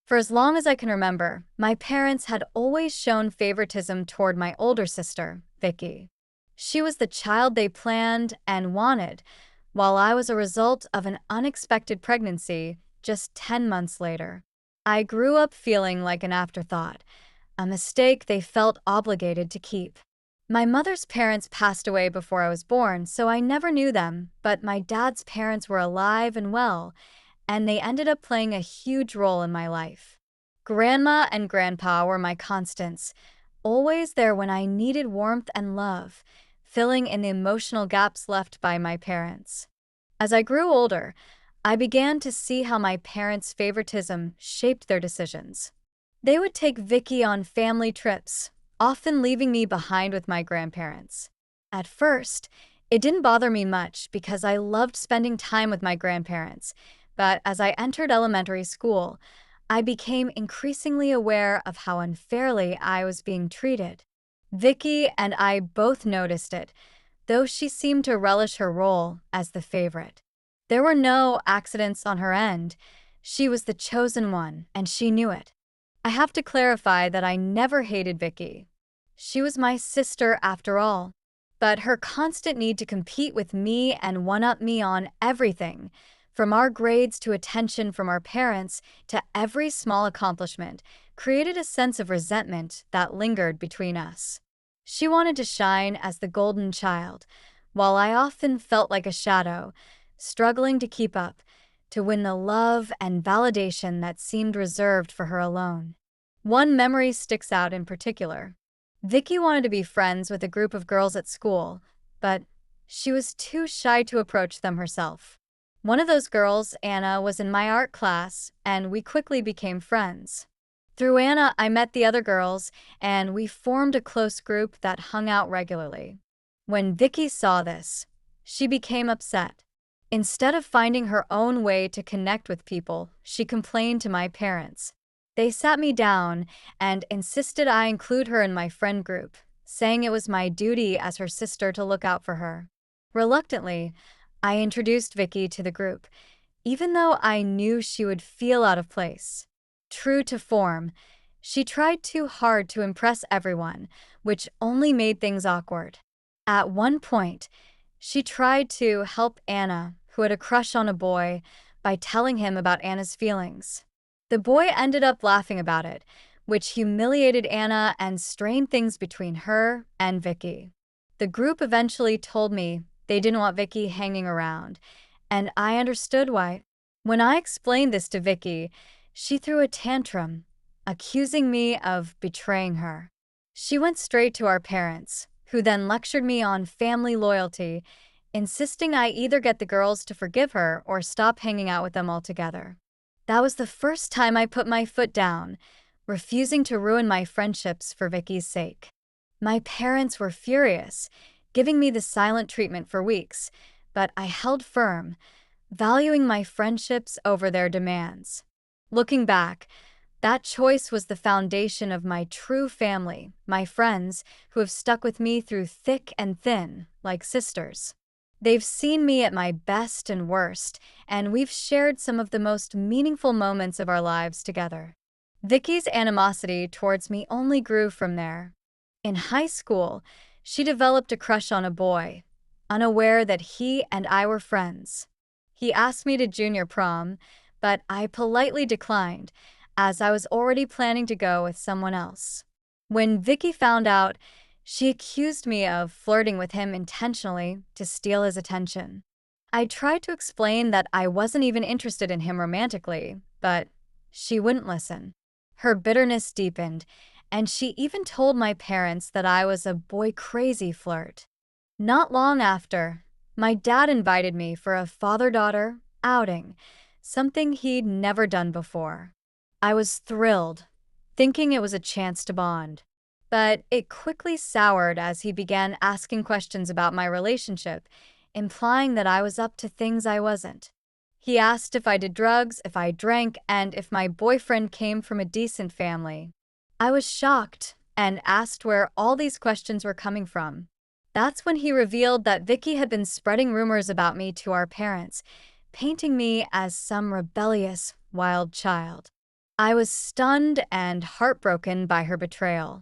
For as long as I can remember, my parents had always shown favoritism toward my older sister, Vicky. She was the child they planned and wanted, while I was a result of an unexpected pregnancy just 10 months later. I grew up feeling like an afterthought, a mistake they felt obligated to keep. My mother's parents passed away before I was born, so I never knew them, but my dad's parents were alive and well, and they ended up playing a huge role in my life. Grandma and grandpa were my constants, always there when I needed warmth and love, filling in the emotional gaps left by my parents. As I grew older, I began to see how my parents' favoritism shaped their decisions. They would take Vicky on family trips, often leaving me behind with my grandparents. At first, it didn't bother me much because I loved spending time with my grandparents, but as I entered elementary school, I became increasingly aware of how unfairly I was being treated. Vicky and I both noticed it, though she seemed to relish her role as the favorite. There were no accidents on her end. She was the chosen one, and she knew it. I have to clarify that I never hated Vicky. She was my sister after all. But her constant need to compete with me and one-up me on everything, from our grades to attention from our parents to every small accomplishment, created a sense of resentment that lingered between us. She wanted to shine as the golden child, while I often felt like a shadow, struggling to keep up, to win the love and validation that seemed reserved for her alone. One memory sticks out in particular. Vicky wanted to be friends with a group of girls at school, but she was too shy to approach them herself. One of those girls, Anna, was in my art class, and we quickly became friends. Through Anna, I met the other girls, and we formed a close group that hung out regularly. When Vicky saw this, she became upset. Instead of finding her own way to connect with people, she complained to my parents. They sat me down and insisted I include her in my friend group, saying it was my duty as her sister to look out for her. Reluctantly, I introduced Vicky to the group, even though I knew she would feel out of place. True to form, she tried too hard to impress everyone, which only made things awkward. At one point, she tried to help Anna, who had a crush on a boy, by telling him about Anna's feelings. The boy ended up laughing about it, which humiliated Anna and strained things between her and Vicky. The group eventually told me they didn't want Vicky hanging around, and I understood why. When I explained this to Vicky, she threw a tantrum, accusing me of betraying her. She went straight to our parents, who then lectured me on family loyalty, insisting I either get the girls to forgive her or stop hanging out with them altogether. That was the first time I put my foot down, refusing to ruin my friendships for Vicky's sake. My parents were furious, giving me the silent treatment for weeks, but I held firm, valuing my friendships over their demands. Looking back, that choice was the foundation of my true family, my friends, who have stuck with me through thick and thin, like sisters. They've seen me at my best and worst, and we've shared some of the most meaningful moments of our lives together. Vicky's animosity towards me only grew from there. In high school, she developed a crush on a boy, unaware that he and I were friends. He asked me to junior prom, but I politely declined, as I was already planning to go with someone else. When Vicky found out, she accused me of flirting with him intentionally to steal his attention. I tried to explain that I wasn't even interested in him romantically, but she wouldn't listen. Her bitterness deepened, and she even told my parents that I was a boy-crazy flirt. Not long after, my dad invited me for a father-daughter outing, something he'd never done before. I was thrilled, thinking it was a chance to bond. But it quickly soured as he began asking questions about my relationship, implying that I was up to things I wasn't. He asked if I did drugs, if I drank, and if my boyfriend came from a decent family. I was shocked and asked where all these questions were coming from. That's when he revealed that Vicky had been spreading rumors about me to our parents, painting me as some rebellious, wild child. I was stunned and heartbroken by her betrayal.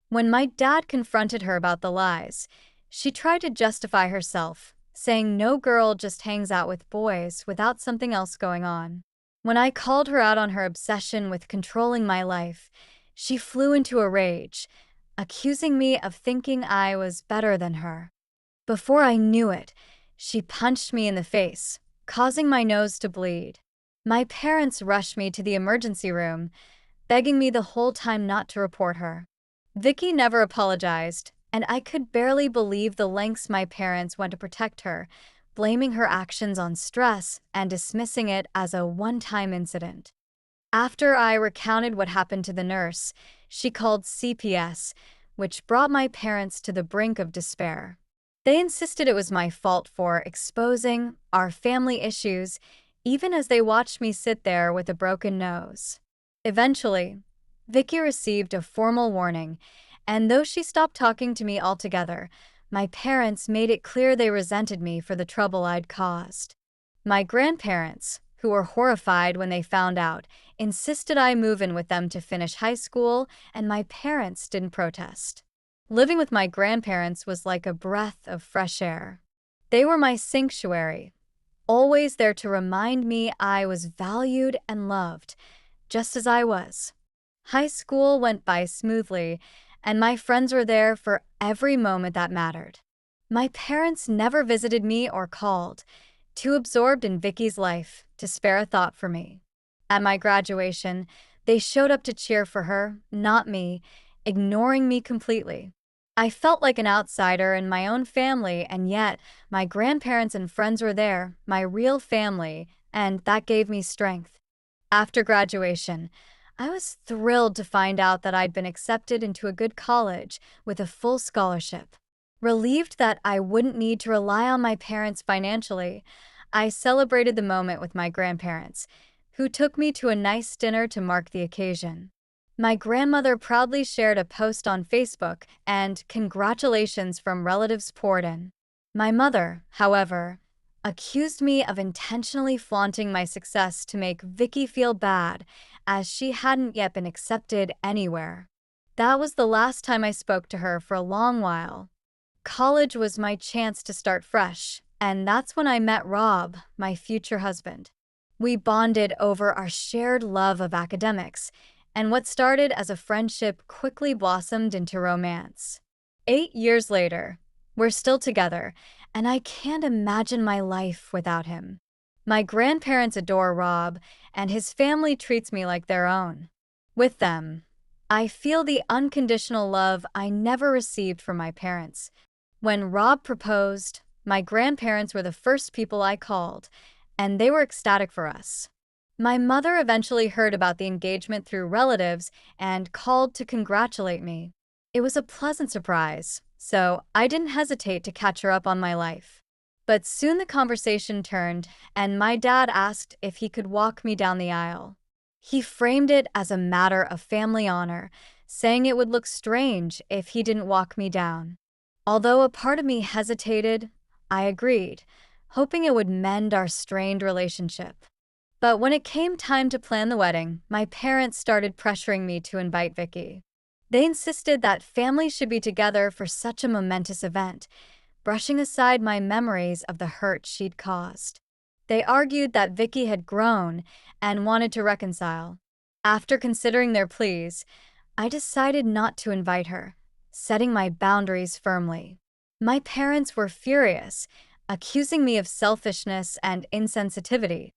When my dad confronted her about the lies, she tried to justify herself, saying no girl just hangs out with boys without something else going on. When I called her out on her obsession with controlling my life, she flew into a rage, accusing me of thinking I was better than her. Before I knew it, she punched me in the face, causing my nose to bleed. My parents rushed me to the emergency room, begging me the whole time not to report her. Vicky never apologized, and I could barely believe the lengths my parents went to protect her, blaming her actions on stress and dismissing it as a one-time incident. After I recounted what happened to the nurse, she called CPS, which brought my parents to the brink of despair. They insisted it was my fault for exposing our family issues, even as they watched me sit there with a broken nose. Eventually, Vicky received a formal warning, and though she stopped talking to me altogether, my parents made it clear they resented me for the trouble I'd caused. My grandparents, who were horrified when they found out, insisted I move in with them to finish high school, and my parents didn't protest. Living with my grandparents was like a breath of fresh air. They were my sanctuary, always there to remind me I was valued and loved, just as I was. High school went by smoothly, and my friends were there for every moment that mattered. My parents never visited me or called, too absorbed in Vicky's life to spare a thought for me. At my graduation, they showed up to cheer for her, not me, ignoring me completely. I felt like an outsider in my own family, and yet my grandparents and friends were there, my real family, and that gave me strength. After graduation, I was thrilled to find out that I'd been accepted into a good college with a full scholarship. Relieved that I wouldn't need to rely on my parents financially, I celebrated the moment with my grandparents, who took me to a nice dinner to mark the occasion. My grandmother proudly shared a post on Facebook, and congratulations from relatives poured in. My mother, however, accused me of intentionally flaunting my success to make Vicky feel bad, as she hadn't yet been accepted anywhere. That was the last time I spoke to her for a long while. College was my chance to start fresh, and that's when I met Rob, my future husband. We bonded over our shared love of academics, and what started as a friendship quickly blossomed into romance. 8 years later, we're still together, and I can't imagine my life without him. My grandparents adore Rob, and his family treats me like their own. With them, I feel the unconditional love I never received from my parents. When Rob proposed, my grandparents were the first people I called, and they were ecstatic for us. My mother eventually heard about the engagement through relatives and called to congratulate me. It was a pleasant surprise, so I didn't hesitate to catch her up on my life. But soon the conversation turned, and my dad asked if he could walk me down the aisle. He framed it as a matter of family honor, saying it would look strange if he didn't walk me down. Although a part of me hesitated, I agreed, hoping it would mend our strained relationship. But when it came time to plan the wedding, my parents started pressuring me to invite Vicky. They insisted that families should be together for such a momentous event, brushing aside my memories of the hurt she'd caused. They argued that Vicky had grown and wanted to reconcile. After considering their pleas, I decided not to invite her, setting my boundaries firmly. My parents were furious, accusing me of selfishness and insensitivity.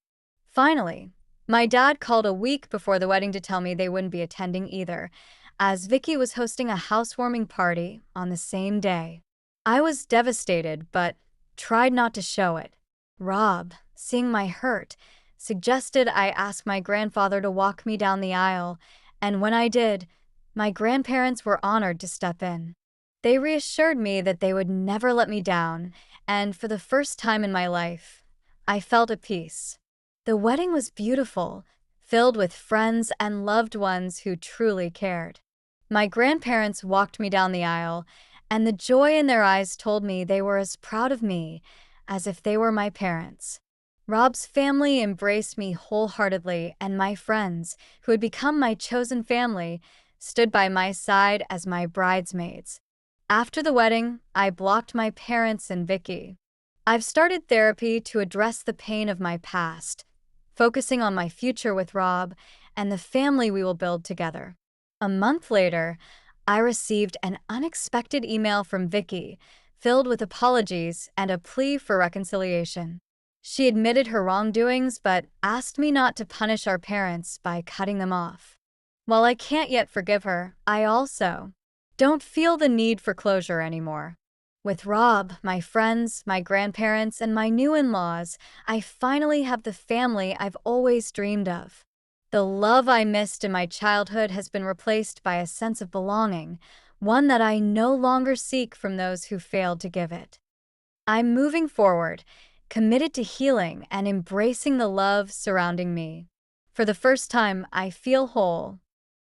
Finally, my dad called a week before the wedding to tell me they wouldn't be attending either, as Vicky was hosting a housewarming party on the same day. I was devastated, but tried not to show it. Rob, seeing my hurt, suggested I ask my grandfather to walk me down the aisle, and when I did, my grandparents were honored to step in. They reassured me that they would never let me down, and for the first time in my life, I felt at peace. The wedding was beautiful, filled with friends and loved ones who truly cared. My grandparents walked me down the aisle, and the joy in their eyes told me they were as proud of me as if they were my parents. Rob's family embraced me wholeheartedly, and my friends, who had become my chosen family, stood by my side as my bridesmaids. After the wedding, I blocked my parents and Vicky. I've started therapy to address the pain of my past, focusing on my future with Rob and the family we will build together. A month later, I received an unexpected email from Vicky, filled with apologies and a plea for reconciliation. She admitted her wrongdoings but asked me not to punish our parents by cutting them off. While I can't yet forgive her, I also don't feel the need for closure anymore. With Rob, my friends, my grandparents, and my new in-laws, I finally have the family I've always dreamed of. The love I missed in my childhood has been replaced by a sense of belonging, one that I no longer seek from those who failed to give it. I'm moving forward, committed to healing and embracing the love surrounding me. For the first time, I feel whole,